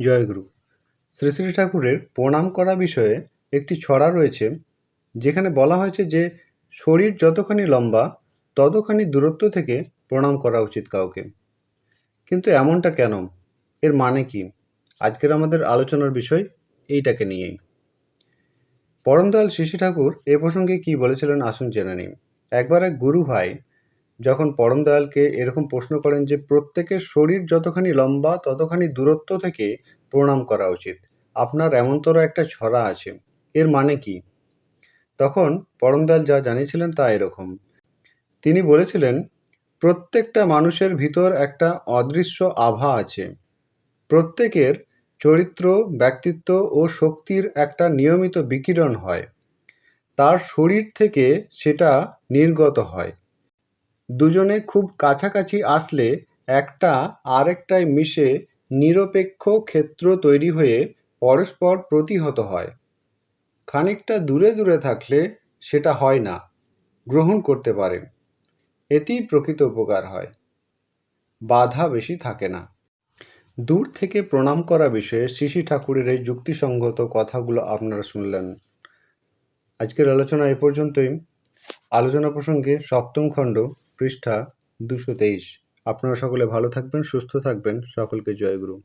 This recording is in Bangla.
জয়গুরু। শ্রী শ্রী ঠাকুরের প্রণাম করা বিষয়ে একটি ছড়া রয়েছে, যেখানে বলা হয়েছে যে শরীর যতখানি লম্বা ততখানি দূরত্ব থেকে প্রণাম করা উচিত কাউকে। কিন্তু এমনটা কেন? এর মানে কি? আজকের আমাদের আলোচনার বিষয় এইটাকে নিয়েই। পরমদয়াল শ্রী শ্রী ঠাকুর এ প্রসঙ্গে কি বলেছিলেন আসুন জেনে নিই। একবার এক গুরু ভাই যখন পরমদয়ালকে এরকম প্রশ্ন করেন যে প্রত্যেকের শরীর যতখানি লম্বা ততখানি দূরত্ব থেকে প্রণাম করা উচিত, আপনার এমনতর একটা ছড়া আছে, এর মানে কি? তখন পরমদয়াল যা জানিয়েছিলেন তা এরকম। তিনি বলেছিলেন, প্রত্যেকটা মানুষের ভিতর একটা অদৃশ্য আভা আছে। প্রত্যেকের চরিত্র, ব্যক্তিত্ব ও শক্তির একটা নিয়মিত বিকিরণ হয়, তার শরীর থেকে সেটা নির্গত হয়। দুজনে খুব কাছাকাছি আসলে একটা আরেকটায় মিশে নিরপেক্ষ ক্ষেত্র তৈরি হয়ে পরস্পর প্রতিহত হয়। খানিকটা দূরে দূরে থাকলে সেটা হয় না, গ্রহণ করতে পারে। এতেই প্রকৃত উপকার হয়, বাধা বেশি থাকে না। দূর থেকে প্রণাম করা বিষয়ে শ্রী শ্রী ঠাকুরের এই যুক্তিসঙ্গত কথাগুলো আপনারা শুনলেন। আজকের আলোচনা এ পর্যন্তই। আলোচনা প্রসঙ্গে সপ্তম খণ্ড, পৃষ্ঠা 223। আপনারা সকলে ভালো থাকবেন, সুস্থ থাকবেন। সকলকে জয়গুরু।